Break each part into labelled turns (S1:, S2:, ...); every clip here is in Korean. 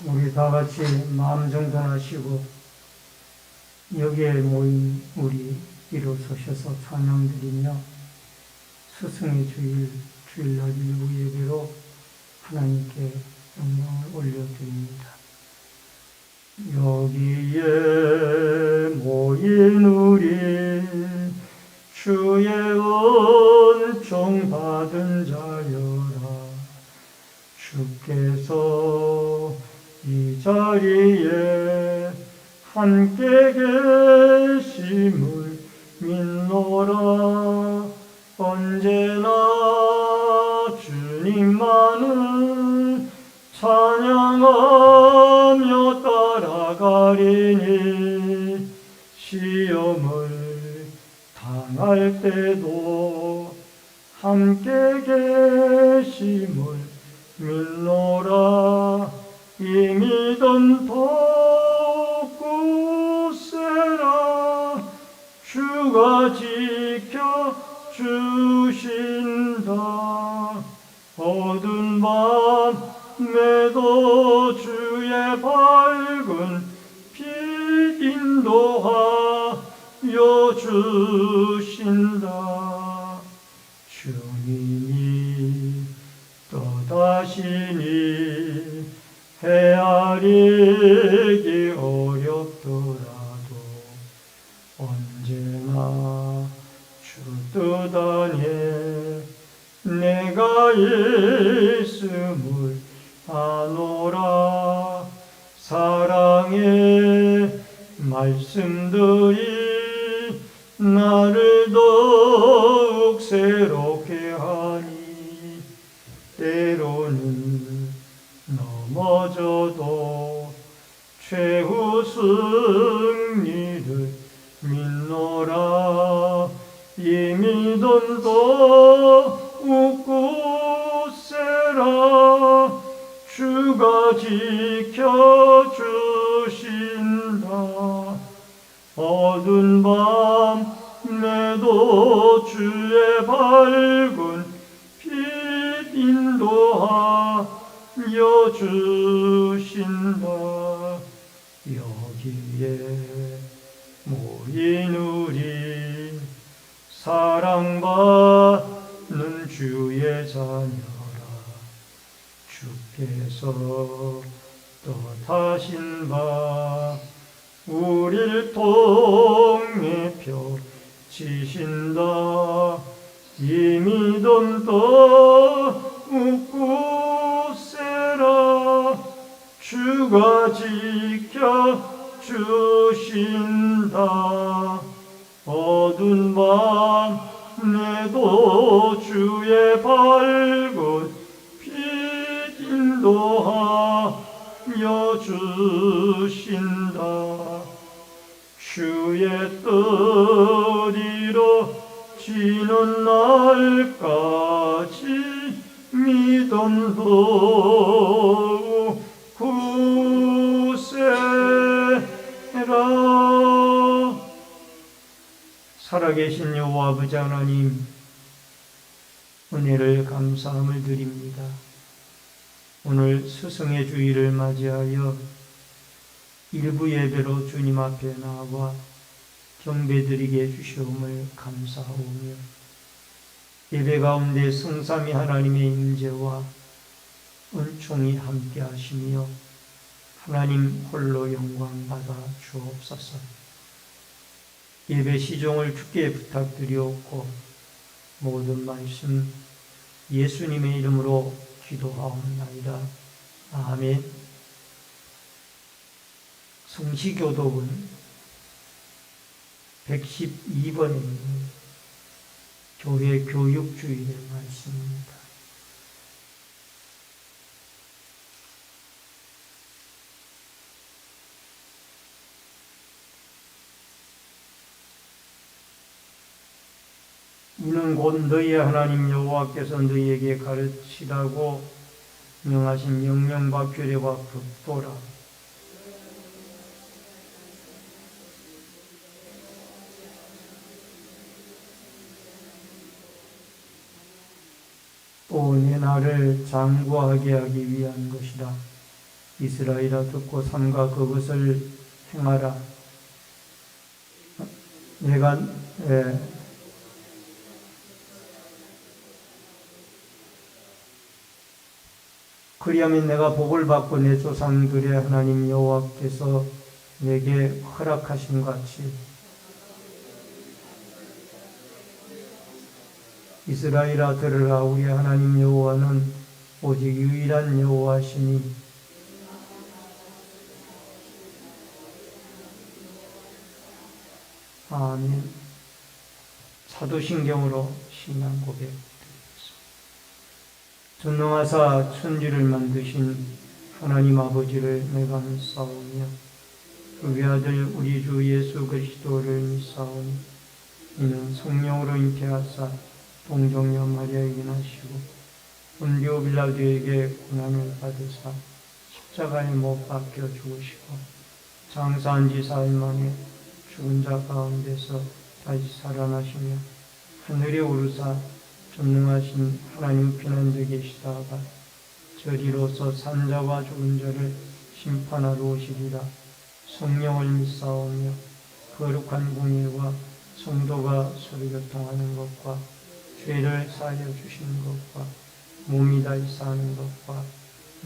S1: 우리 다 같이 마음 정돈하시고 여기에 모인 우리 일어서셔서 찬양드리며 스승의 주일날 일부 예배로 하나님께 영광을 올려드립니다. 여기에 모인 우리 주의 은총 받은 자여라. 주께서 이 자리에 함께 계심을 믿노라. 언제나 주님만을 찬양하며 따라가리니 시험을 당할 때도 함께 계심을 믿노라. 이 믿음 돋구세라. 주가 지켜주신다. 어두운 밤에도 주의 밝은 빛 인도하여 주신다. 주님이 떠다시니 헤아리기 어렵더라도 언제나 주 뜻 안에 내가 있음을 아노라. 사랑의 말씀들이 나를 더욱 새롭게 하니 때로는 넘어져도 최후 승리를 믿노라. 이 믿음도 웃구세라. 주가 지켜주신다. 어두운 밤에도 주의 밝은 빛 인도하여 주신다. 여기에 모인 우리 사랑받는 주의 자녀라. 주께서 떠타신 바 우릴 통해 펴지신다. 이 믿음도 웃구세라. 주가 지켜주신다. 어두운 밤에도 주의 밝은 빛 인도하여 주신다. 주의 뜻 이루어지는 날까지 믿음도 굳세라. 살아계신 여호와 아버지 하나님, 은혜를 감사함을 드립니다. 오늘 스승의 주일을 맞이하여 일부 예배로 주님 앞에 나와 경배드리게 해주시옵을 감사하오며, 예배 가운데 성삼위 하나님의 임재와 은총이 함께 하시며 하나님 홀로 영광 받아 주옵소서. 예배 시종을 주께 부탁드리옵고 모든 말씀 예수님의 이름으로 기도하옵나이다. 아멘. 성시교독은 112번에 있는 교회 교육주일의 말씀입니다. 이는 곧 너희의 하나님 여호와께서 너희에게 가르치라고 명하신 명령과 규례와 법도라. 또 내 나를 장구하게 하기 위한 것이다. 이스라엘아 듣고 삼가 그것을 행하라. 내가 그리하면 내가 복을 받고 내 조상들의 하나님 여호와께서 내게 허락하신 같이 이스라엘아 들으라. 우리 하나님 여호와는 오직 유일한 여호와시니 아멘. 사도신경으로 신앙 고백드리겠습니다. 전능하사 천지를 만드신 하나님 아버지를 내가 믿사오며 그 외아들 우리 주 예수 그리스도를 믿사오니 이는 성령으로 잉태하사 동정녀 마리아에게 나시고 본디오 빌라도에게 고난을 받으사 십자가에 못 박혀 죽으시고 장사한 지 4일 만에 죽은 자 가운데서 다시 살아나시며 하늘에 오르사 전능하신 하나님 피난되 계시다가 저리로서 산자와 죽은 자를 심판하러 오시리라. 성령을 믿사오며 거룩한 공의와 성도가 서로 교통하는 것과 죄를 사하여 주시는 것과 몸이 다시 사는 것과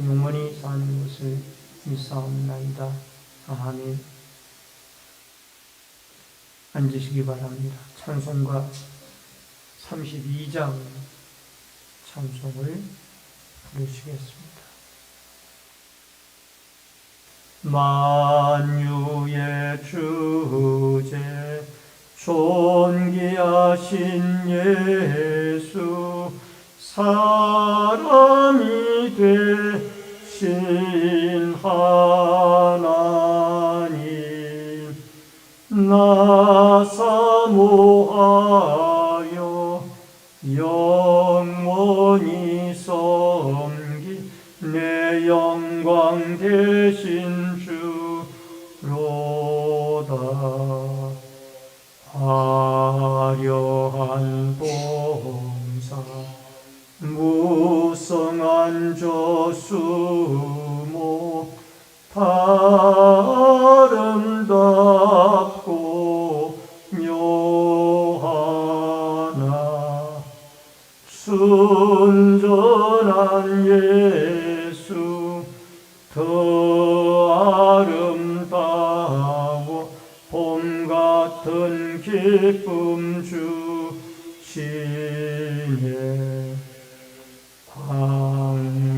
S1: 영원히 사는 것을 믿사옵나이다. 아멘. 앉으시기 바랍니다. 찬송가 32장 찬송을 부르시겠습니다. 만유의 주제 존귀하신 예수 사람이 되신 하나님 나 사모하여 영원히 섬기 내 영광 되신 주로다. 화려한 봉사 무성한 저수모 아름답고 묘하나 순전한 예수 더 아름다워 봄 같은 기쁨 주시네. 광명하래와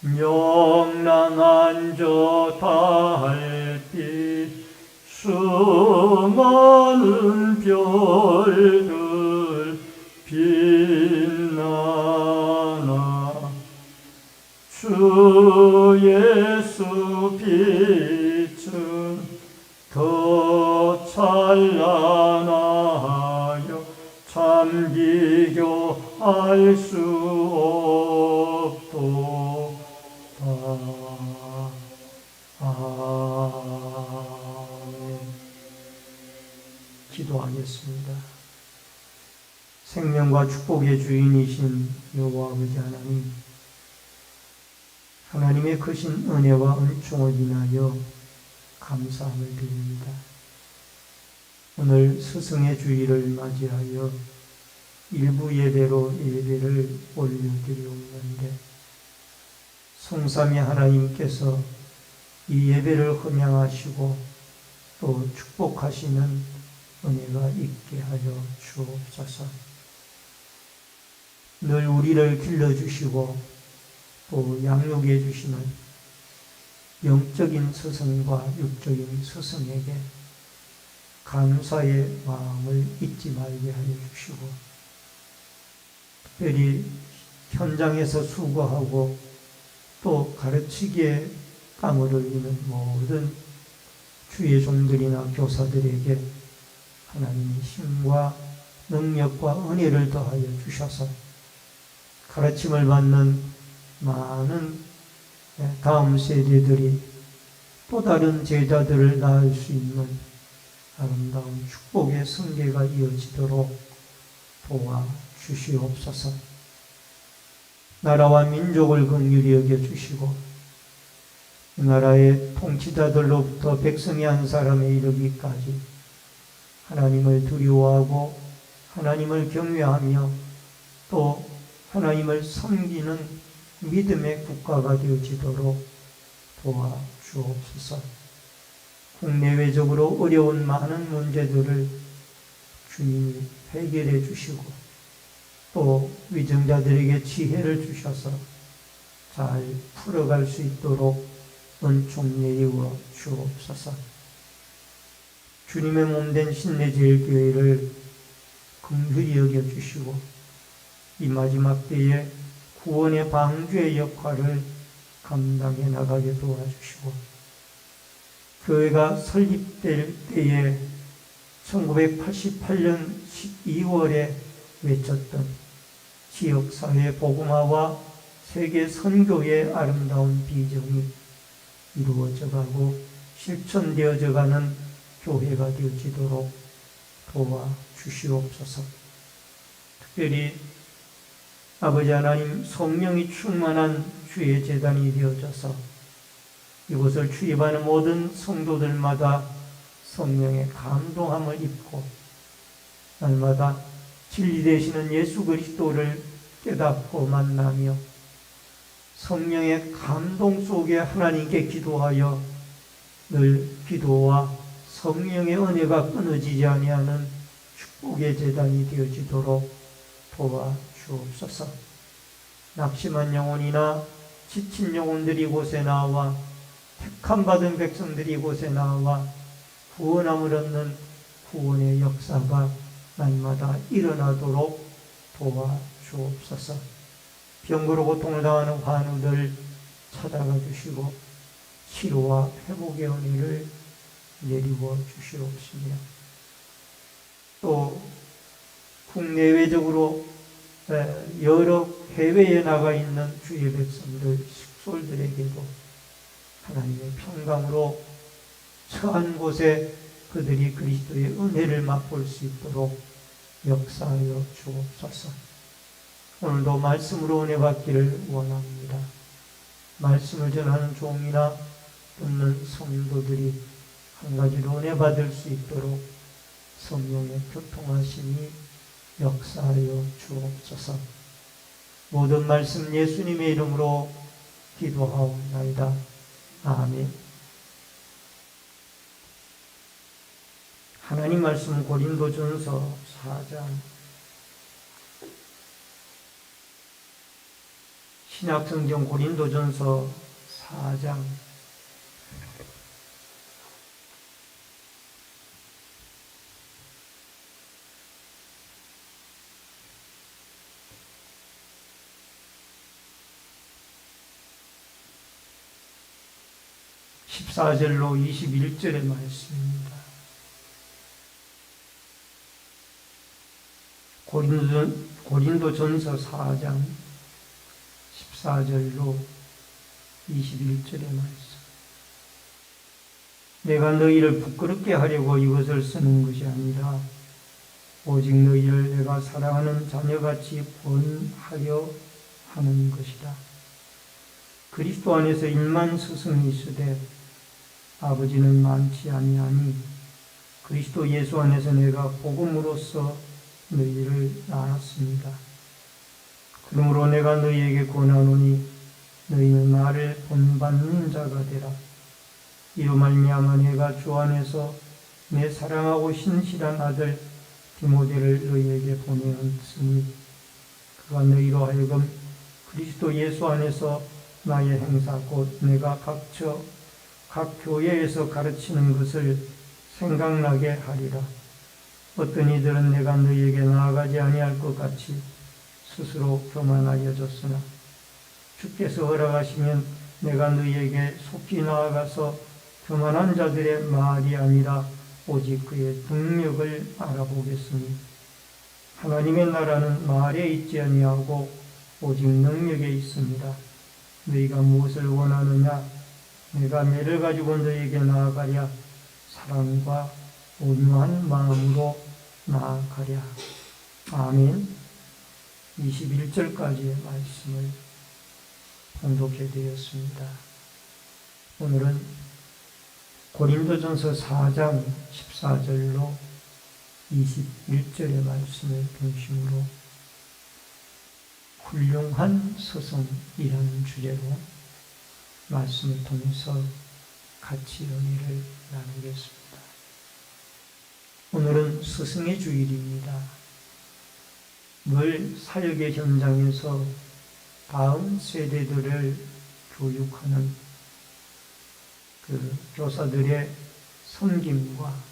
S1: 명랑한 저 달빛 수많은 별들 빛나나 주 예수 빛은 더 찬란하여 참 비교할 수 없도다. 아멘. 기도하겠습니다. 생명과 축복의 주인이신 여호와 아버지 하나님, 하나님의 크신 은혜와 은총을 인하여 감사함을 드립니다. 오늘 스승의 주일을 맞이하여 일부 예배로 예배를 올려드리옵는데 성삼위 하나님께서 이 예배를 흠양하시고 또 축복하시는 은혜가 있게 하여 주옵소서. 늘 우리를 길러주시고 또 양육해 주시는 영적인 스승과 육적인 스승에게 감사의 마음을 잊지 말게 하여 주시고 특별히 현장에서 수고하고 또 가르치기에 땀을 흘리는 모든 주의 종들이나 교사들에게 하나님의 힘과 능력과 은혜를 더하여 주셔서 가르침을 받는 많은 다음 세대들이 또 다른 제자들을 낳을 수 있는 아름다운 축복의 승계가 이어지도록 도와 주시옵소서. 나라와 민족을 긍휼히 여겨주시고 나라의 통치자들로부터 백성이 한 사람에 이르기까지 하나님을 두려워하고 하나님을 경외하며 또 하나님을 섬기는 믿음의 국가가 되어지도록 도와주옵소서. 국내외적으로 어려운 많은 문제들을 주님이 해결해 주시고 또 위정자들에게 지혜를 주셔서 잘 풀어갈 수 있도록 은총 내리워 주옵소서. 주님의 몸된 신내제일교회를 긍휼히 여겨주시고 이 마지막 때에 구원의 방주의 역할을 감당해 나가게 도와주시고 교회가 설립될 때에 1988년 12월에 외쳤던 지역사회 복음화와 세계 선교의 아름다운 비전이 이루어져가고 실천되어져가는 교회가 되어지도록 도와주시옵소서. 특별히 아버지 하나님 성령이 충만한 주의 제단이 되어져서 이곳을 출입하는 모든 성도들마다 성령의 감동함을 입고 날마다 진리 되시는 예수 그리스도를 깨닫고 만나며 성령의 감동 속에 하나님께 기도하여 늘 기도와 성령의 은혜가 끊어지지 아니하는 축복의 제단이 되어지도록 도와주옵소서. 낙심한 영혼이나 지친 영혼들이 이곳에 나와 택함 받은 백성들이 이곳에 나와 구원함을 얻는 구원의 역사가 날마다 일어나도록 도와주옵소서. 병으로 고통을 당하는 환우들 찾아가 주시고 치료와 회복의 은혜를 내리워 주시옵시며 또 국내외적으로 여러 해외에 나가 있는 주의 백성들, 식솔들에게도 하나님의 평강으로 처한 곳에 그들이 그리스도의 은혜를 맛볼 수 있도록 역사하여 주옵소서. 오늘도 말씀으로 은혜 받기를 원합니다. 말씀을 전하는 종이나 듣는 성도들이 한 가지로 은혜 받을 수 있도록 성령의 교통하심이 역사하여 주옵소서. 모든 말씀 예수님의 이름으로 기도하옵나이다. 아멘. 하나님 말씀 고린도전서 4장 신약성경 고린도전서 4장 14절로 21절의 말씀입니다. 고린도전서 4장 14절로 21절의 말씀. 내가 너희를 부끄럽게 하려고 이것을 쓰는 것이 아니라 오직 너희를 내가 사랑하는 자녀같이 본하려 하는 것이다. 그리스도 안에서 1만 스승이 있으되 아버지는 많지 아니하니 그리스도 예수 안에서 내가 복음으로써 너희를 낳았습니다. 그러므로 내가 너희에게 권하노니 너희는 나를 본받는 자가 되라. 이로 말미암아 내가 주 안에서 내 사랑하고 신실한 아들 디모데를 너희에게 보내었으니 그가 너희로 하여금 그리스도 예수 안에서 나의 행사 곧 내가 각 교회에서 가르치는 것을 생각나게 하리라. 어떤 이들은 내가 너희에게 나아가지 아니할 것 같이 스스로 교만하여 졌으나 주께서 허락하시면 내가 너희에게 속히 나아가서 교만한 자들의 말이 아니라 오직 그의 능력을 알아보겠으니 하나님의 나라는 말에 있지 아니하고 오직 능력에 있습니다. 너희가 무엇을 원하느냐? 내가 매를 가지고 너희에게 나아가랴. 사랑과 온유한 마음으로 나아가랴. 아멘. 21절까지의 말씀을 봉독해 드렸습니다. 오늘은 고린도전서 4장 14절로 21절의 말씀을 중심으로 훌륭한 스승이라는 주제로 말씀을 통해서 같이 은혜를 나누겠습니다. 오늘은 스승의 주일입니다. 늘 사역의 현장에서 다음 세대들을 교육하는 그 교사들의 섬김과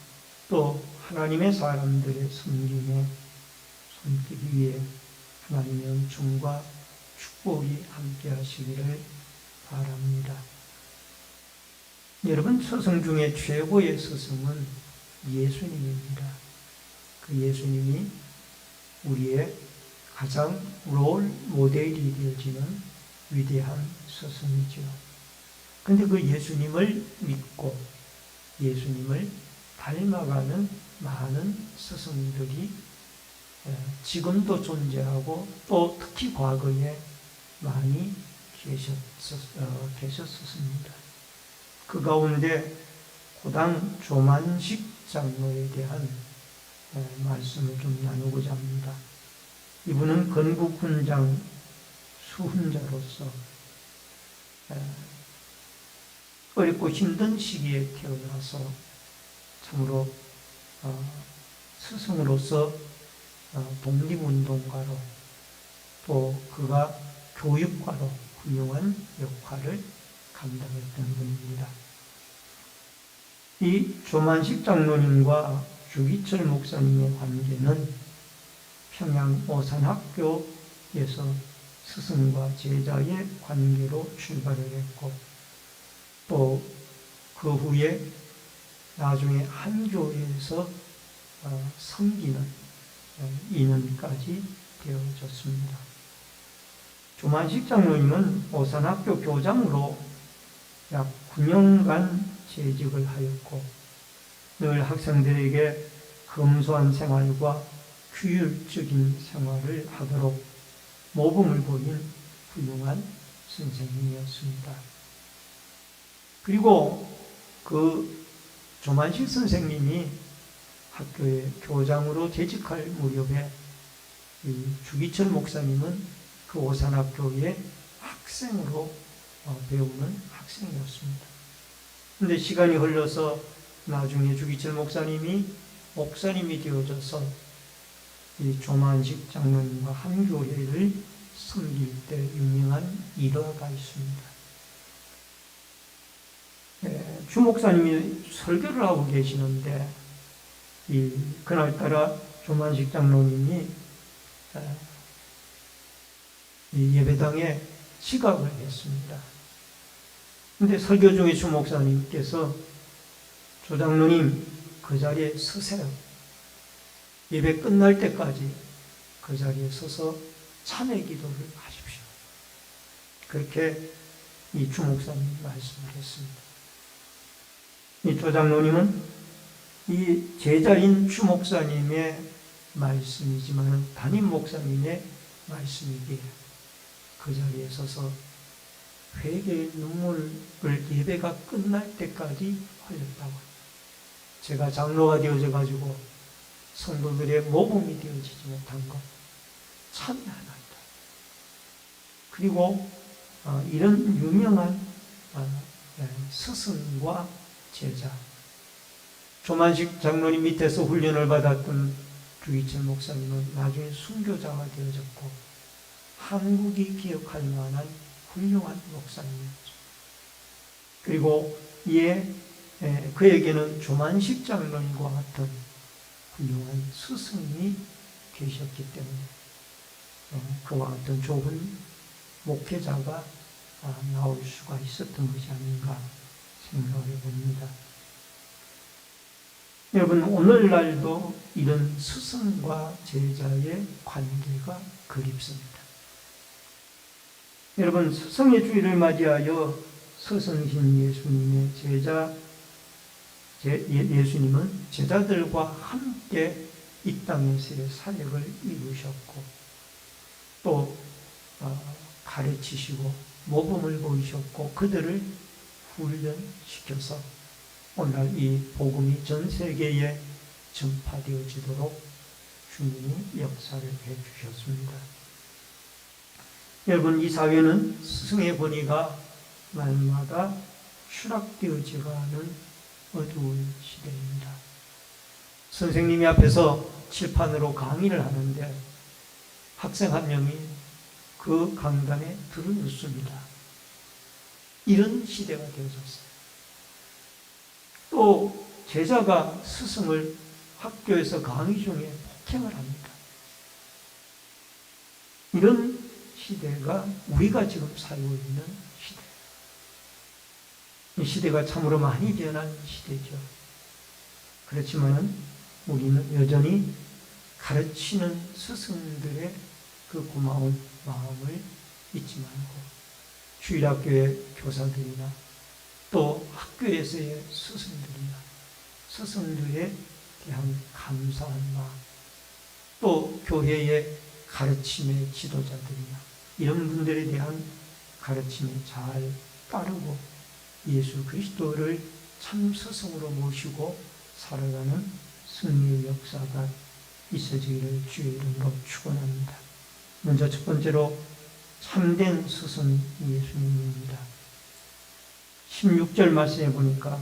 S1: 또 하나님의 사람들의 섬김에 손길이 위해 하나님의 은총과 축복이 함께 하시기를 바랍니다. 여러분, 스승 중에 최고의 스승은 예수님입니다. 그 예수님이 우리의 가장 롤 모델이 되어지는 위대한 스승이죠. 그런데 그 예수님을 믿고 예수님을 닮아가는 많은 스승들이 지금도 존재하고 또 특히 과거에 많이 계셨었습니다. 그 가운데 고당 조만식 장로에 대한 말씀을 좀 나누고자 합니다. 이분은 건국훈장 수훈자로서 어렵고 힘든 시기에 태어나서 참으로 스승으로서 독립운동가로 또 그가 교육가로 훌륭한 역할을 감당했던 분입니다. 이 조만식 장로님과 주기철 목사님의 관계는 평양 오산학교에서 스승과 제자의 관계로 출발을 했고 또 그 후에 나중에 한 교회에서 섬기는 인연까지 되어졌습니다. 조만식 장로님은 오산학교 교장으로 약 9년간 재직을 하였고 늘 학생들에게 검소한 생활과 규율적인 생활을 하도록 모범을 보인 훌륭한 선생님이었습니다. 그리고 그 조만식 선생님이 학교의 교장으로 재직할 무렵에 주기철 목사님은 그 오산학교의 학생으로 배우는 학생이었습니다. 그런데 시간이 흘러서 나중에 주기철 목사님이 목사님이 되어져서 이 조만식 장로님과 한 교회를 섬길 때 유명한 일화가 있습니다. 주 목사님이 설교를 하고 계시는데 그날따라 조만식 장로님이 예배당에 지각을 했습니다. 그런데 설교 중에 주 목사님께서 조 장로님 그 자리에 서세요. 예배 끝날 때까지 그 자리에 서서 찬의 기도를 하십시오. 그렇게 이 주 목사님이 말씀을 했습니다. 이 조 장로님은 이 제자인 주 목사님의 말씀이지만 담임 목사님의 말씀이기에 그 자리에 서서 회개의 눈물을 예배가 끝날 때까지 흘렸다고. 제가 장로가 되어져 가지고 성도들의 모범이 되어지지 못한 것 참여하나이다. 그리고 이런 유명한 스승과 제자, 조만식 장로님 밑에서 훈련을 받았던 주기철 목사님은 나중에 순교자가 되어졌고 한국이 기억할 만한 훌륭한 목사님이었죠. 그리고 그에게는 조만식 장로님과 같은 훌륭한 스승이 계셨기 때문에 그와 같은 좋은 목회자가 나올 수가 있었던 것이 아닌가 생각해 봅니다. 여러분, 오늘날도 이런 스승과 제자의 관계가 그립습니다. 여러분, 스승의 주일을 맞이하여 스승이신 예수님의 예수님은 제자들과 함께 이 땅에서의 사역을 이루셨고 또 가르치시고 모범을 보이셨고 그들을 훈련시켜서 오늘 이 복음이 전 세계에 전파되어지도록 주님이 역사를 해주셨습니다. 여러분, 이 사회는 스승의 권위가 날마다 추락되어지가는 어두운 시대입니다. 선생님이 앞에서 칠판으로 강의를 하는데 학생 한 명이 그 강단에 들어눕습니다. 이런 시대가 되어졌어요. 또 제자가 스승을 학교에서 강의 중에 폭행을 합니다. 이런 시대가 우리가 지금 살고 있는 시대. 이 시대가 참으로 많이 변한 시대죠. 그렇지만 우리는 여전히 가르치는 스승들의 그 고마운 마음을 잊지 말고 주일학교의 교사들이나 또 학교에서의 스승들에 대한 감사한 마음, 또 교회의 가르침의 지도자들이나 이런 분들에 대한 가르침에 잘 따르고 예수 그리스도를 참 스승으로 모시고 살아가는 승리의 역사가 있어지기를 주의 이름으로 축원합니다. 먼저 첫 번째로 참된 스승 예수님입니다. 16절 말씀에 보니까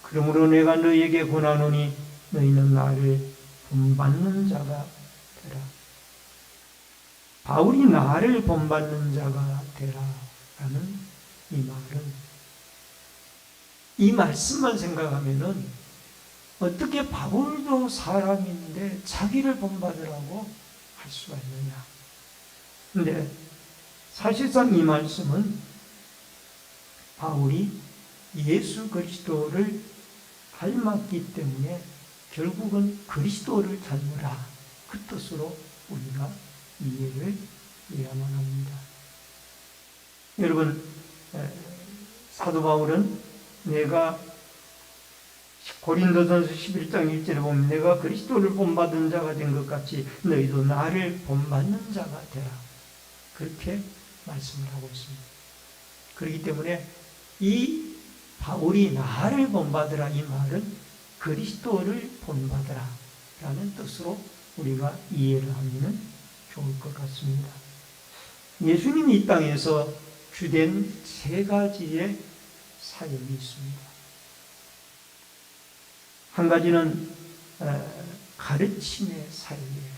S1: 그러므로 내가 너희에게 권하노니 너희는 나를 본받는 자가 되라. 바울이 나를 본받는 자가 되라 라는 이 말은, 이 말씀만 생각하면은 어떻게 바울도 사람인데 자기를 본받으라고 할 수가 있느냐. 근데 사실상 이 말씀은 바울이 예수 그리스도를 닮았기 때문에 결국은 그리스도를 닮으라, 그 뜻으로 우리가 이해를 해야만 합니다. 여러분, 사도 바울은 내가 고린도전서 11장 1절에 보면 내가 그리스도를 본받은 자가 된 것 같이 너희도 나를 본받는 자가 되라, 그렇게 말씀을 하고 있습니다. 그렇기 때문에 이 바울이 나를 본받으라 이 말은 그리스도를 본받으라 라는 뜻으로 우리가 이해를 하면 좋을 것 같습니다. 예수님이 이 땅에서 주된 세 가지의 사역이 있습니다. 한 가지는 가르침의 사역이에요.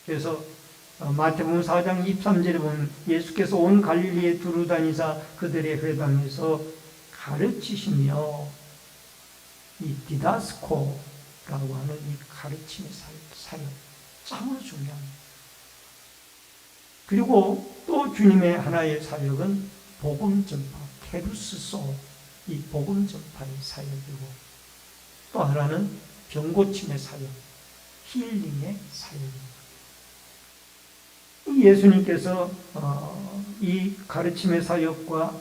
S1: 그래서 마태복음 4장 23절에 보면 예수께서 온 갈릴리에 두루 다니사 그들의 회당에서 가르치시며, 이 디다스코라고 하는 이 가르침의 사역 참으로 중요합니다. 그리고 또 주님의 하나의 사역은 복음 전파, 케루스소, 이 복음 전파의 사역이고, 또 하나는 병 고침의 사역, 힐링의 사역입니다. 이 예수님께서 이 가르침의 사역과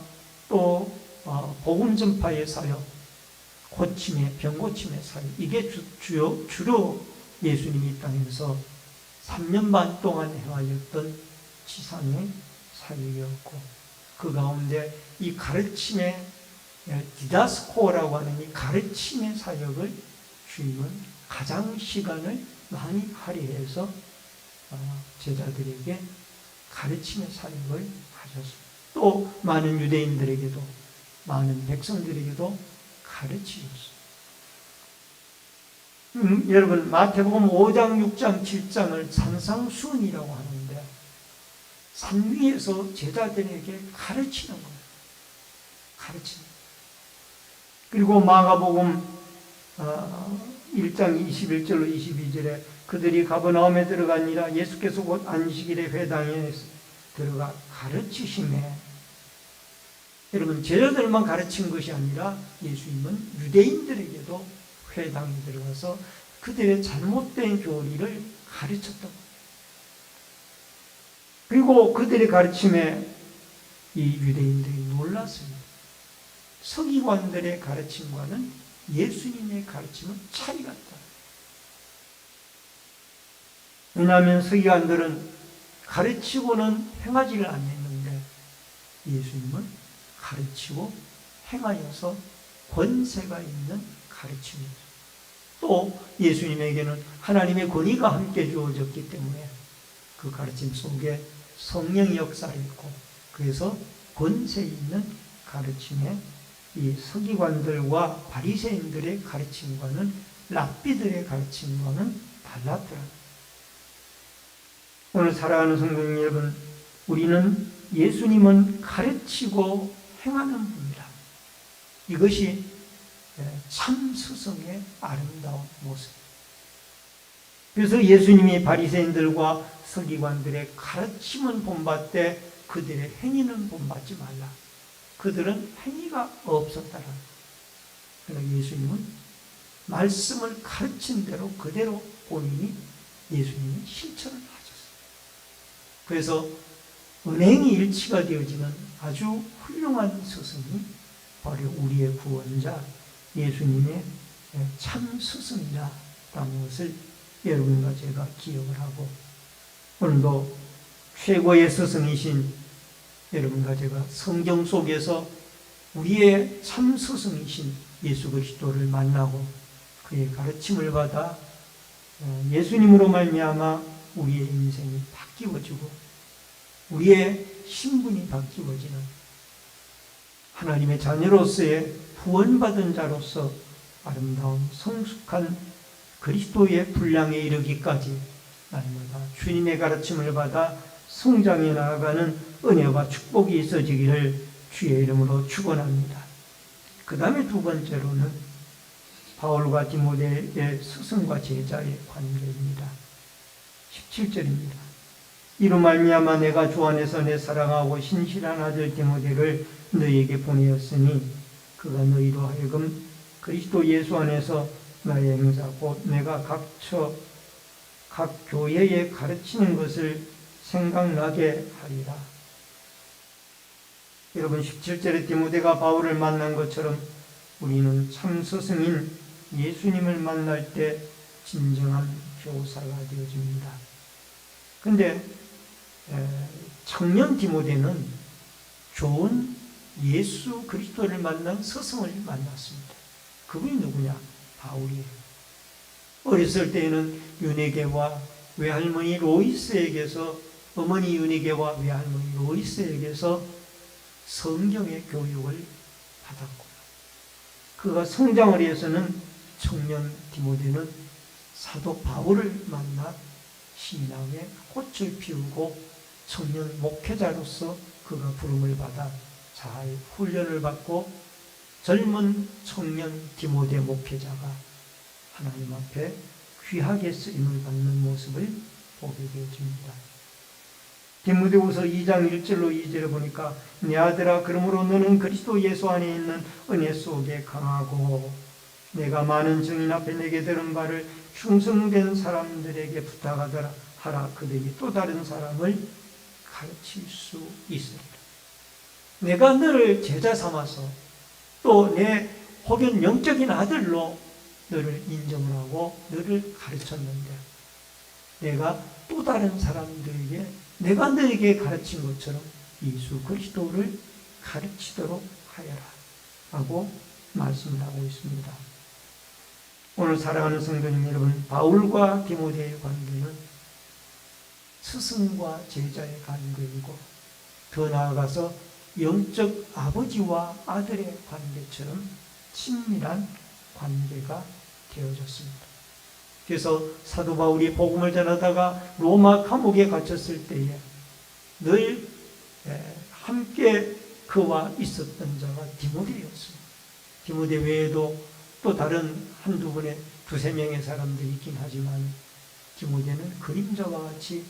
S1: 또 복음 전파의 사역, 고침의, 병 고침의 사역, 이게 주로 예수님이 이 땅에서 3년 반 동안 해왔던 지상의 사역이었고, 그 가운데 이 가르침의 디다스코라고 하는 이 가르침의 사역을 주님은 가장 시간을 많이 할애해서 제자들에게 가르침의 사역을 하셨습니다. 또 많은 유대인들에게도, 많은 백성들에게도 가르치셨습니다. 여러분, 마태복음 5장, 6장, 7장을 산상수훈이라고 하는데 산 위에서 제자들에게 가르치는 거예요. 가르치는. 그리고 마가복음 1장 21절로 22절에 그들이 가버나움에 들어가니라 예수께서 곧 안식일에 회당에 들어가 가르치시매. 여러분, 제자들만 가르친 것이 아니라 예수님은 유대인들에게도 회당에 들어가서 그들의 잘못된 교리를 가르쳤다고. 그리고 그들의 가르침에 이 유대인들이 놀랐습니다. 서기관들의 가르침과는 예수님의 가르침은 차이가 있다. 왜냐하면 서기관들은 가르치고는 행하지를 않았는데 예수님은 가르치고 행하여서 권세가 있는 가르침입니다. 또 예수님에게는 하나님의 권위가 함께 주어졌기 때문에 그 가르침 속에 성령의 역사를 있고, 그래서 권세 있는 가르침에 이 서기관들과 바리새인들의 가르침과는, 랍비들의 가르침과는 달랐더라고요. 오늘 사랑하는 성도님 여러분, 우리는 예수님은 가르치고 행하는 분이다. 이것이 참 스승의 아름다운 모습입니다. 그래서 예수님이 바리새인들과 서기관들의 가르침은 본받되 그들의 행위는 본받지 말라. 그들은 행위가 없었다라. 그러나 예수님은 말씀을 가르친 대로 그대로 본인이 예수님이 실천을 하셨어요. 그래서 은행이 일치가 되어지는 아주 훌륭한 스승이 바로 우리의 구원자 예수님의 참 스승이라는 것을 여러분과 제가 기억을 하고, 오늘도 최고의 스승이신 여러분과 제가 성경 속에서 우리의 참 스승이신 예수 그리스도를 만나고 그의 가르침을 받아 예수님으로 말미암아 우리의 인생이 바뀌어지고 우리의 신분이 바뀌어지는 하나님의 자녀로서의 구원받은 자로서 아름다운 성숙한 그리스도의 분량에 이르기까지 날마다 주님의 가르침을 받아 성장해 나아가는 은혜와 축복이 있어지기를 주의 이름으로 축원합니다. 그 다음에 두 번째로는 바울과 디모데의 스승과 제자의 관계입니다. 17절입니다. 이로 말미암아 내가 주 안에서 내 사랑하고 신실한 아들 디모데를 너희에게 보내었으니 그가 너희로 하여금 그리스도 예수 안에서 나의 행사 곧 내가 각 교회에 가르치는 것을 생각나게 하리라. 여러분, 17절에 디모데가 바울을 만난 것처럼 우리는 참 스승인 예수님을 만날 때 진정한 교사가 되어집니다. 근데 청년 디모데는 좋은 예수 그리스도를 만난 스승을 만났습니다. 그분이 누구냐? 바울이에요. 어렸을 때에는 유네게와 외할머니 로이스에게서, 어머니 유네게와 외할머니 로이스에게서 성경의 교육을 받았고, 그가 성장을 위해서는 청년 디모데는 사도 바울을 만나 신앙의 꽃을 피우고 청년 목회자로서 그가 부름을 받아 잘 훈련을 받고 젊은 청년 디모데 목회자가 하나님 앞에 귀하게 쓰임을 받는 모습을 보게 되어집니다. 디모데후서 2장 1절로 2절을 보니까 내 아들아 그러므로 너는 그리스도 예수 안에 있는 은혜 속에 강하고 내가 많은 증인 앞에 내게 들은 바를 충성된 사람들에게 부탁하더라 하라. 그들이 또 다른 사람을 가르칠 수 있으리라. 내가 너를 제자 삼아서 또 내 혹은 영적인 아들로 너를 인정을 하고 너를 가르쳤는데 내가 또 다른 사람들에게 내가 너에게 가르친 것처럼 예수 그리스도를 가르치도록 하여라 하고 말씀을 하고 있습니다. 오늘 사랑하는 성도님 여러분, 바울과 디모데의 관계는 스승과 제자의 관계이고 더 나아가서 영적 아버지와 아들의 관계처럼 친밀한 관계가 되어졌습니다. 그래서 사도 바울이 복음을 전하다가 로마 감옥에 갇혔을 때에 늘 함께 그와 있었던 자가 디모데였습니다. 디모데 외에도 또 다른 한두 분의 두세 명의 사람들이 있긴 하지만 디모데는 그림자와 같이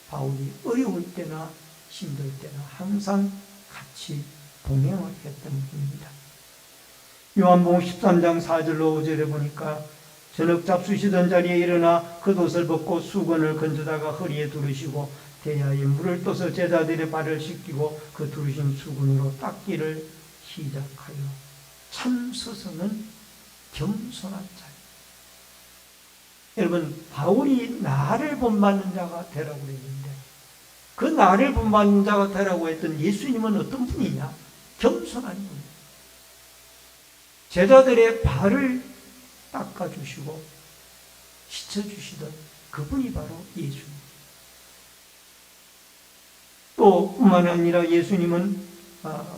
S1: 바울이 어려울 때나 힘들 때나 항상 같이 동행을 했던 분입니다. 요한복음 13장 4절로 5절에 보니까 저녁 잡수시던 자리에 일어나 겉옷을 벗고 수건을 건져다가 허리에 두르시고 대야에 물을 떠서 제자들의 발을 씻기고 그 두르신 수건으로 닦기를 시작하여 참 스승은 겸손한 자예요. 여러분, 바울이 나를 본받는 자가 되라고 그랬는데 그 나를 본받는 자가 되라고 했던 예수님은 어떤 분이냐? 겸손한 분이에요. 제자들의 발을 닦아주시고 씻어주시던 그분이 바로 예수님. 또 뿐만 아니라 예수님은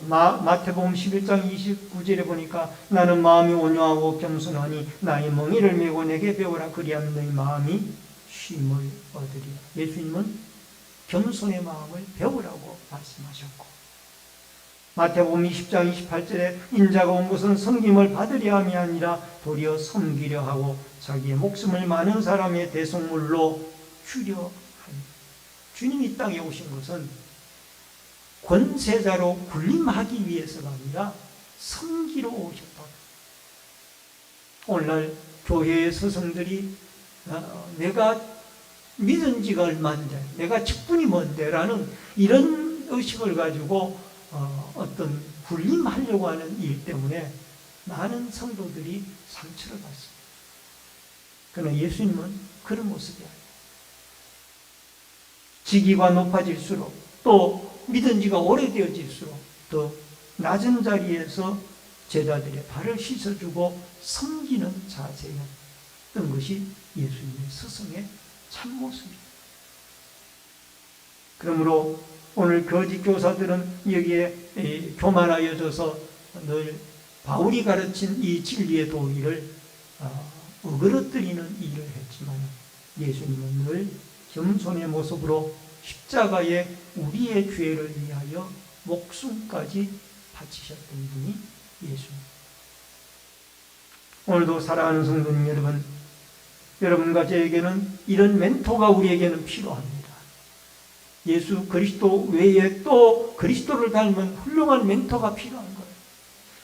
S1: 마태복음 11장 29절에 보니까 나는 마음이 온유하고 겸손하니 나의 멍에를 메고 내게 배우라 그리하면 너희 마음이 쉼을 얻으리라. 예수님은 겸손의 마음을 배우라고 말씀하셨고, 마태복음 20장 28절에 인자가 온 것은 섬김을 받으려 함이 아니라 도리어 섬기려 하고 자기의 목숨을 많은 사람의 대속물로 주려 하니. 주님이 이 땅에 오신 것은 권세자로 군림하기 위해서가 아니라 섬기러 오셨다. 오늘날 교회의 스승들이 내가 믿은 지가 얼마인데, 내가 직분이 뭔데 라는 이런 의식을 가지고 어떤 군림하려고 하는 일 때문에 많은 성도들이 상처를 받습니다. 그러나 예수님은 그런 모습이 아니에요. 직위가 높아질수록 또 믿은 지가 오래되어질수록 더 낮은 자리에서 제자들의 발을 씻어주고 섬기는 자세였던 것이 예수님의 스승의 참모습입니다. 그러므로 오늘 거짓 교사들은 여기에 교만하여져서 늘 바울이 가르친 이 진리의 도리를 어그러뜨리는 일을 했지만, 예수님은 늘 겸손의 모습으로 십자가에 우리의 죄를 위하여 목숨까지 바치셨던 분이 예수님. 오늘도 사랑하는 성도님 여러분, 여러분과 저에게는 이런 멘토가 우리에게는 필요합니다. 예수 그리스도 외에 또 그리스도를 닮은 훌륭한 멘토가 필요한 거예요.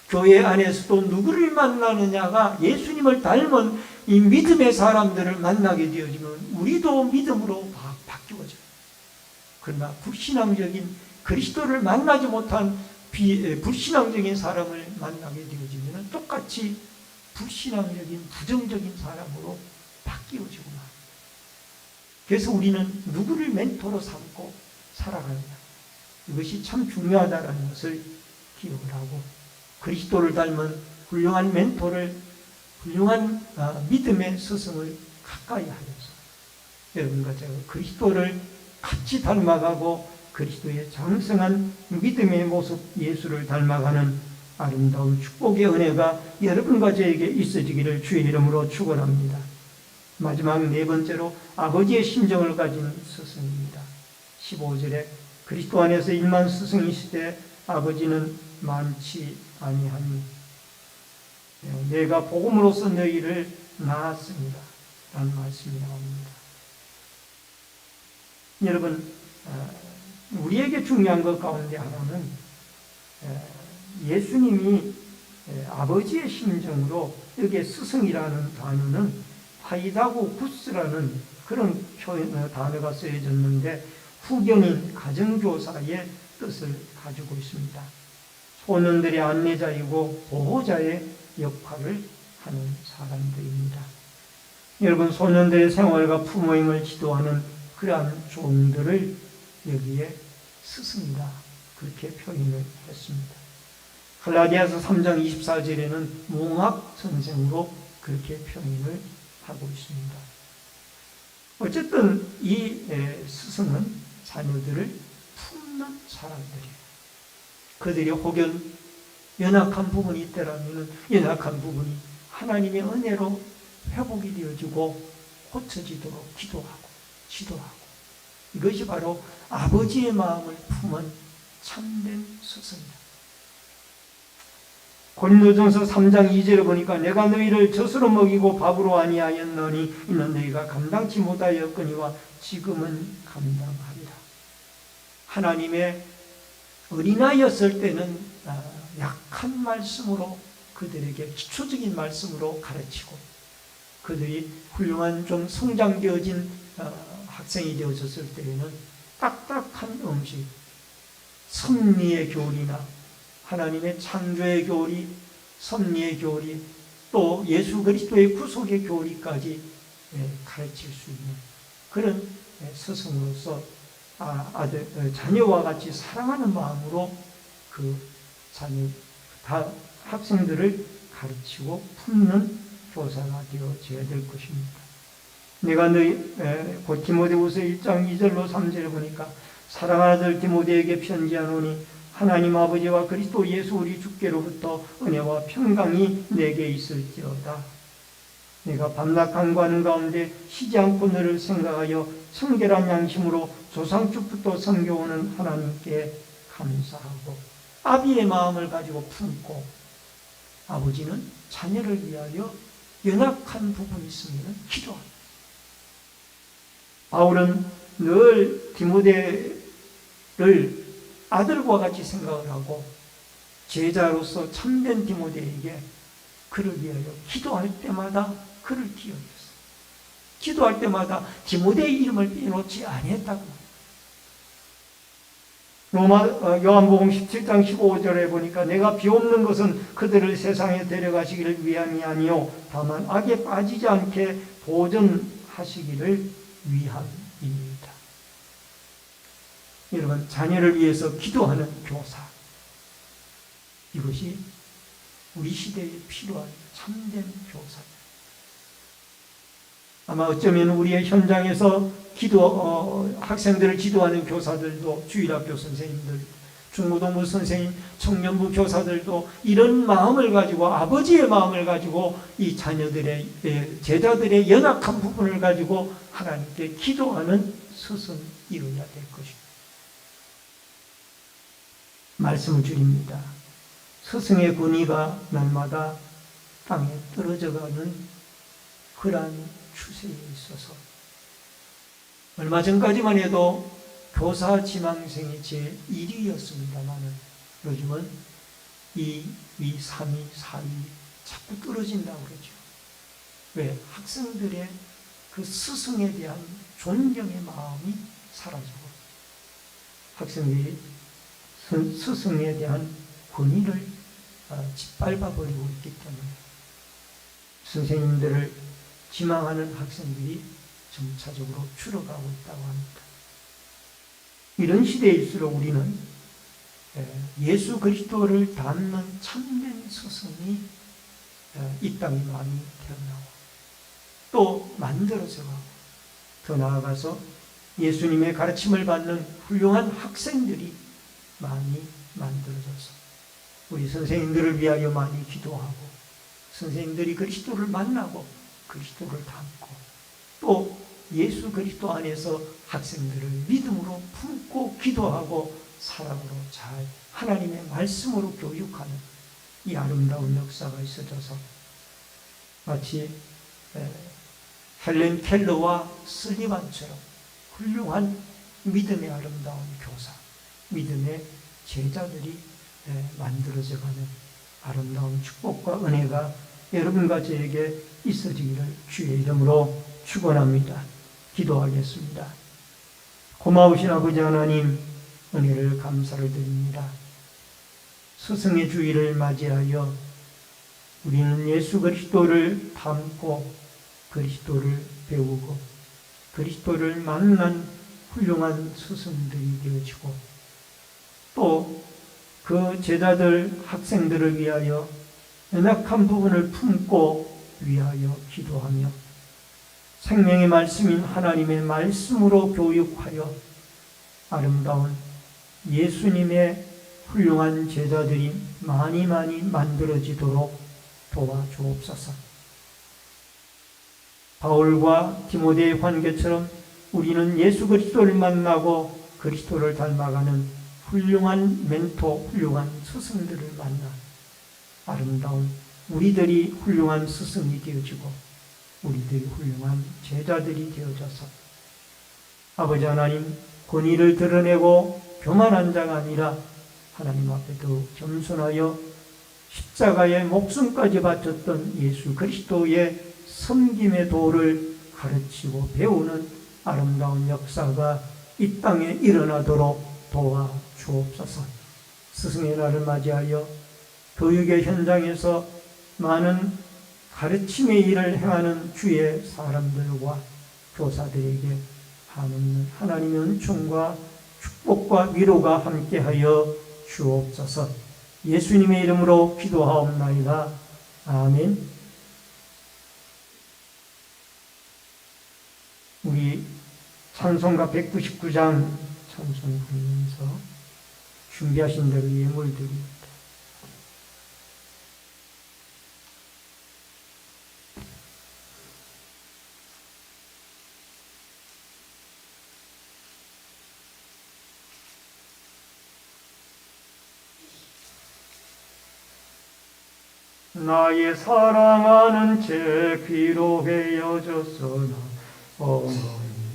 S1: 교회 안에서도 누구를 만나느냐가 예수님을 닮은 이 믿음의 사람들을 만나게 되어지면 우리도 믿음으로 바뀌어져요. 그러나 불신앙적인 그리스도를 만나지 못한 불신앙적인 사람을 만나게 되어지면 똑같이 불신앙적인 부정적인 사람으로 바뀌어지고 말이에요. 그래서 우리는 누구를 멘토로 삼고 살아가느냐, 이것이 참 중요하다는 것을 기억을 하고, 그리스도를 닮은 훌륭한 멘토를, 훌륭한 믿음의 스승을 가까이 하여서 여러분과 제가 그리스도를 같이 닮아가고 그리스도의 장성한 믿음의 모습 예수를 닮아가는 아름다운 축복의 은혜가 여러분과 저에게 있어지기를 주의 이름으로 축원합니다. 마지막 네 번째로 아버지의 심정을 가진 스승입니다. 15절에 그리스도 안에서 일만 스승이시되 아버지는 많지 아니하니 내가 복음으로써 너희를 낳았습니다 라는 말씀이 나옵니다. 여러분, 우리에게 중요한 것 가운데 하나는 예수님이 아버지의 심정으로, 여기에 스승이라는 단어는 파이다고 구스라는 그런 단어가 쓰여졌는데 후견인 가정교사의 뜻을 가지고 있습니다. 소년들의 안내자이고 보호자의 역할을 하는 사람들입니다. 여러분, 소년들의 생활과 부모임을 지도하는 그러한 종들을 여기에 스승이다, 그렇게 표현을 했습니다. 갈라디아서 3장 24절에는 몽학 선생으로 그렇게 표현을 하고 있습니다. 어쨌든 이 스승은 자녀들을 품는 사람들이에요. 그들이 혹연 연약한 부분이 있더라면 연약한 부분이 하나님의 은혜로 회복이 되어지고 고쳐지도록 기도하고 지도하고, 이것이 바로 아버지의 마음을 품은 참된 스승이다. 고린도전서 3장 2절에 보니까 내가 너희를 젖으로 먹이고 밥으로 아니하였노니 이는 너희가 감당치 못하였거니와 지금은 감당하리라. 하나님의 어린아이였을 때는 약한 말씀으로 그들에게 기초적인 말씀으로 가르치고, 그들이 훌륭한 좀 성장되어진 학생이 되어졌을 때에는 딱딱한 음식, 섭리의 교리나 하나님의 창조의 교리, 섭리의 교리, 또 예수 그리스도의 구속의 교리까지 가르칠 수 있는 그런 스승으로서 자녀와 같이 사랑하는 마음으로 그 학생들을 가르치고 품는 교사가 되어져야 될 것입니다. 내가 곧 디모데후서 1장 2절로 3절에 보니까 사랑하는 아들 디모데에게 편지하노니 하나님 아버지와 그리스도 예수 우리 주께로부터 은혜와 평강이 내게 있을지어다. 내가 밤낮 간구하는 가운데 쉬지 않고 너를 생각하여 청결한 양심으로 조상축부터 섬겨오는 하나님께 감사하고, 아비의 마음을 가지고 품고, 아버지는 자녀를 위하여 연약한 부분이 있으면 기도합니다. 바울은 늘 디모데를 아들과 같이 생각을 하고 제자로서 참된 디모데에게 그를 위하여 기도할 때마다 그를 기억했어요. 기도할 때마다 디모데의 이름을 빼놓지 아니했다고. 요한복음 17장 15절에 보니까 내가 비옵는 것은 그들을 세상에 데려가시기를 위함이 아니요 다만 악에 빠지지 않게 보존하시기를 위함입니다. 여러분, 자녀를 위해서 기도하는 교사, 이것이 우리 시대에 필요한 참된 교사입니다. 아마 어쩌면 우리의 현장에서 학생들을 지도하는 교사들도, 주일학교 선생님들, 중고등부 선생님, 청년부 교사들도 이런 마음을 가지고, 아버지의 마음을 가지고 이 제자들의 연약한 부분을 가지고 하나님께 기도하는 스승이 이루어야 될 것입니다. 말씀을 드립니다. 스승의 권위가 날마다 땅에 떨어져가는 그러한 추세에 있어서 얼마 전까지만 해도 교사 지망생이 제 1위였습니다만 요즘은 2위, 3위, 4위 자꾸 떨어진다고 그러죠. 왜? 학생들의 그 스승에 대한 존경의 마음이 사라지고 학생들이 스승에 대한 권위를 짓밟아버리고 있기 때문에 선생님들을 지망하는 학생들이 점차적으로 줄어가고 있다고 합니다. 이런 시대일수록 우리는 예수 그리스도를 닮는 참된 스승이 이 땅에 많이 태어나고 또 만들어져 가고, 더 나아가서 예수님의 가르침을 받는 훌륭한 학생들이 많이 만들어져서 우리 선생님들을 위하여 많이 기도하고, 선생님들이 그리스도를 만나고 그리스도를 닮고, 또 예수 그리스도 안에서 학생들을 믿음으로 품고 기도하고 사랑으로 잘 하나님의 말씀으로 교육하는 이 아름다운 역사가 있어져서 마치 헬렌 켈러와 슬리반처럼 훌륭한 믿음의 아름다운 교사, 믿음의 제자들이 만들어져가는 아름다운 축복과 은혜가 여러분과 저에게 있어지기를 주의 이름으로 축원합니다. 기도하겠습니다. 고마우신 아버지 하나님, 은혜를 감사를 드립니다. 스승의 주일을 맞이하여 우리는 예수 그리스도를 닮고 그리스도를 배우고 그리스도를 만난 훌륭한 스승들이 되어지고, 또 그 제자들, 학생들을 위하여 연약한 부분을 품고 위하여 기도하며 생명의 말씀인 하나님의 말씀으로 교육하여 아름다운 예수님의 훌륭한 제자들이 많이 만들어지도록 도와주옵소서. 바울과 디모데의 관계처럼 우리는 예수 그리스도를 만나고 그리스도를 닮아가는 훌륭한 멘토, 훌륭한 스승들을 만나 아름다운 우리들이 훌륭한 스승이 되어지고 우리들이 훌륭한 제자들이 되어져서 아버지 하나님, 권위를 드러내고 교만한 자가 아니라 하나님 앞에 더욱 겸손하여 십자가의 목숨까지 바쳤던 예수 그리스도의 섬김의 도를 가르치고 배우는 아름다운 역사가 이 땅에 일어나도록 도와주옵소서. 스승의 날을 맞이하여 교육의 현장에서 많은 가르침의 일을 행하는 주의 사람들과 교사들에게 하나님의 은총과 축복과 위로가 함께하여 주옵소서. 예수님의 이름으로 기도하옵나이다. 아멘. 우리 찬송가 199장 찬송 부르면서 준비하신 대로 예물 드립니다. 나의 사랑하는 제 귀로 헤어졌으나 어머니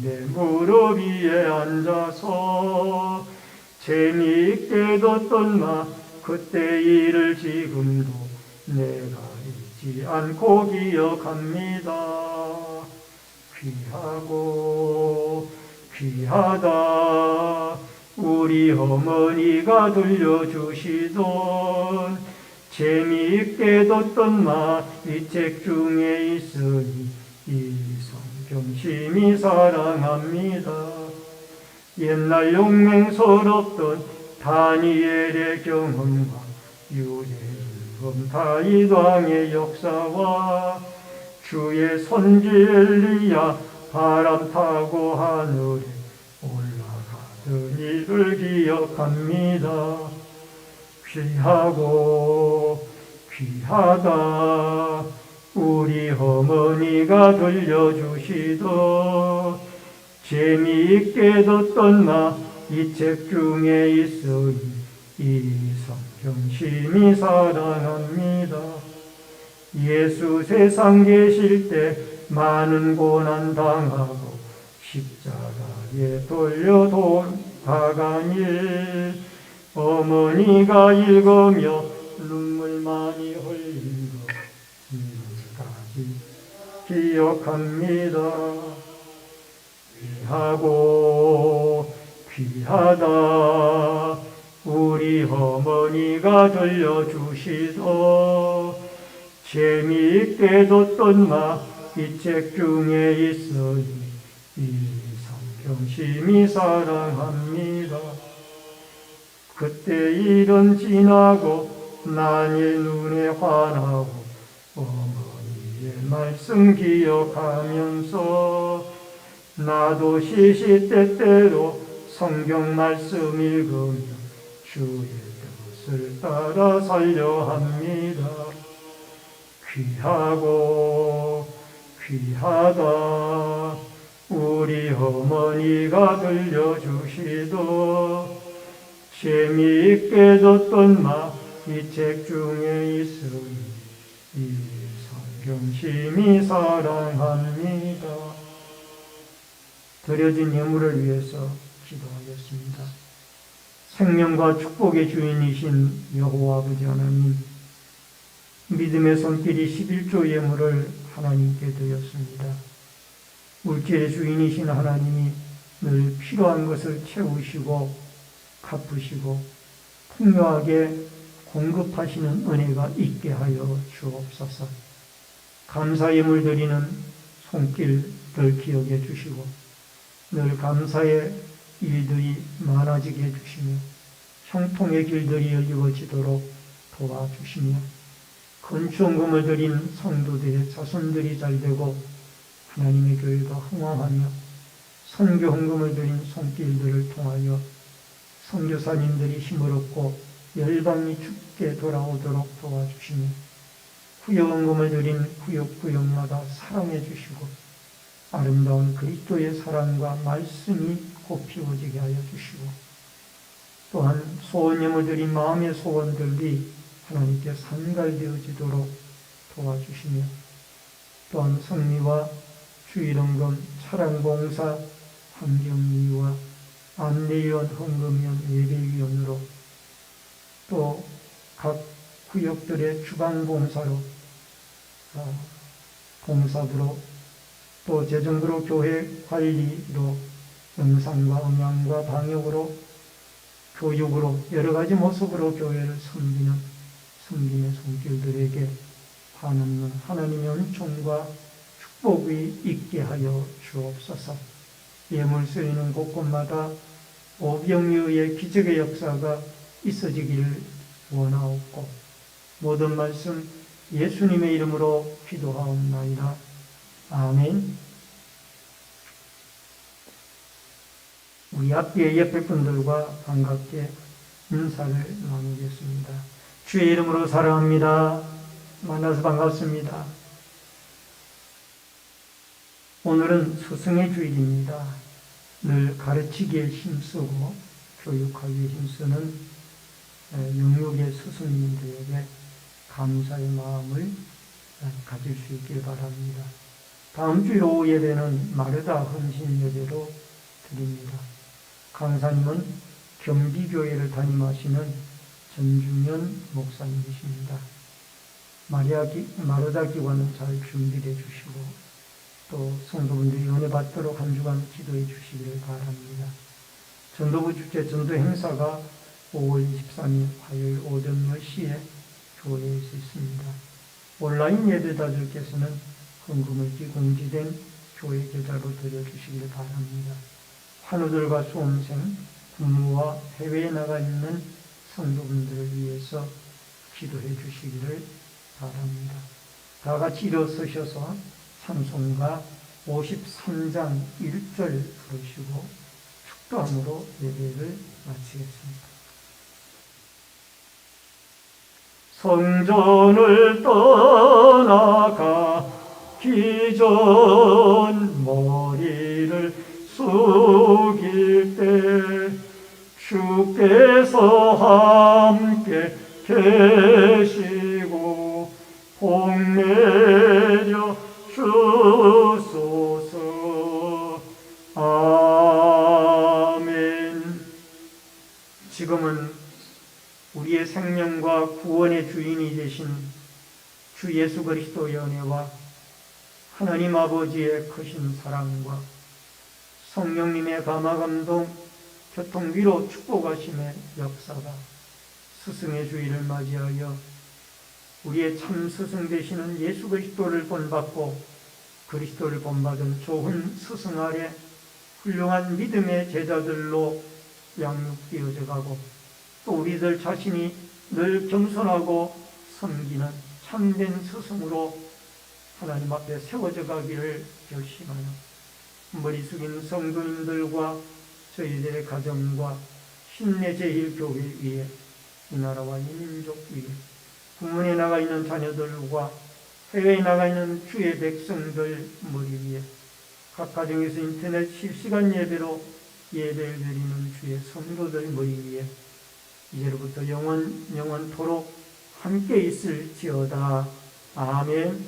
S1: 내 무릎 위에 앉아서 재미있게 뒀던 나 그때 일을 지금도 내가 잊지 않고 기억합니다. 귀하고 귀하다 우리 어머니가 들려주시던 재미있게 뒀던 나 이 책 중에 있으니 이 성경 심히 사랑합니다. 옛날 용맹스럽던 다니엘의 경험과 유대의 다윗 왕의 역사와 주의 선지 엘리야 바람 타고 하늘에 올라가던 일을 기억합니다. 귀하고 귀하다 우리 어머니가 들려주시던 재미있게 듣던 나 이 책 중에 있으니 이 성경 심히 사랑합니다. 예수 세상 계실 때 많은 고난 당하고 십자가에 돌려 돌아가니 어머니가 읽으며 눈물 많이 흘린 것 지금까지 기억합니다. 귀하고 귀하다 우리 어머니가 들려주시던 재미있게 듣던 나 이 책 중에 있으니 이 성경 심히 사랑합니다. 그때 일은 지나고 나의 눈에 환하고 어머니의 말씀 기억하면서 나도 시시때때로 성경 말씀 읽으며 주의 뜻을 따라 살려 합니다. 귀하고 귀하다 우리 어머니가 들려주시던 재미있게 듣던 나 이 책 중에 있으니 이 성경 심히 사랑합니다. 드려진 예물을 위해서 기도하겠습니다. 생명과 축복의 주인이신 여호와 아버지 하나님, 믿음의 손길이 11조 예물을 하나님께 드렸습니다. 물질의 주인이신 하나님이 늘 필요한 것을 채우시고 갚으시고 풍요하게 공급하시는 은혜가 있게 하여 주옵소서. 감사 예물 드리는 손길을 기억해 주시고 늘 감사의 일들이 많아지게 해주시며 형통의 길들이 열리워지도록 도와주시며 건축원금을 드린 성도들의 자손들이 잘되고 하나님의 교회가 흥왕하며 선교 헌금을 드린 손길들을 통하여 선교사님들이 힘을 얻고 열방이 죽게 돌아오도록 도와주시며 구역헌금을 드린 구역마다 사랑해 주시고 아름다운 그리스도의 사랑과 말씀이 곱피워지게 하여 주시고 또한 소원예물 드린 마음의 소원들이 하나님께 상달되어지도록 도와주시며 또한 성리와 주일헌금, 차량봉사, 환경미와 안내위원, 헌금위원, 예배위원으로 또 각 구역들의 주방봉사로 봉사부로 또 재정부로 교회 관리로 영상과 음향과 방역으로 교육으로 여러 가지 모습으로 교회를 섬기는 섬김의 손길들에게 한없는 하나님의 은총과 축복이 있게 하여 주옵소서. 예물 쓰이는 곳곳마다 오병이에 의해 기적의 역사가 있어지기를 원하옵고 모든 말씀 예수님의 이름으로 기도하옵나이다. 아멘. 우리 앞뒤에 옆에 분들과 반갑게 인사를 나누겠습니다. 주의 이름으로 사랑합니다. 만나서 반갑습니다. 오늘은 스승의 주일입니다. 늘 가르치기에 힘쓰고 교육하기에 힘쓰는 영육의 스승님들에게 감사의 마음을 가질 수 있길 바랍니다. 다음 주 오후 예배는 마르다 헌신 예배로 드립니다. 강사님은 경비교회를 담임하시는 전중현 목사님이십니다. 마르다 기관은 잘 준비해 주시고 또 성도분들이 은혜 받도록 한 주간 기도해 주시기를 바랍니다. 전도부 축제 전도 행사가 5월 23일 화요일 오전 10시에 교회에서 있습니다. 온라인 예배자들께서는 헌금을 공지된 교회 계좌로 드려주시기를 바랍니다. 환우들과 수험생, 군무와 해외에 나가 있는 성도분들을 위해서 기도해 주시기를 바랍니다. 다 같이 일어서셔서 찬송가 53장 1절 부르시고 축도함으로 예배를 마치겠습니다. 성전을 떠나가기 전 머리를 숙일 때 주께서 함께 계시고 복 내려 주소서. 아멘. 지금은 우리의 생명과 구원의 주인이 되신 주 예수 그리스도의 은혜와 하나님 아버지의 크신 사랑과 성령님의 감화감동, 교통위로 축복하심의 역사가 스승의 주일을 맞이하여 우리의 참 스승 되시는 예수 그리스도를 본받고 그리스도를 본받은 좋은 스승 아래 훌륭한 믿음의 제자들로 양육되어져 가고 또 우리들 자신이 늘 겸손하고 섬기는 참된 스승으로 하나님 앞에 세워져 가기를 결심하여 머리 숙인 성도님들과 저희들의 가정과 신내 제1교회 위에 이 나라와 이 민족 위에 국문에 나가 있는 자녀들과 해외에 나가 있는 주의 백성들 머리 위에 각 가정에서 인터넷 실시간 예배로 예배를 드리는 주의 성도들 머리 위에 이제로부터 영원토록 함께 있을지어다. 아멘.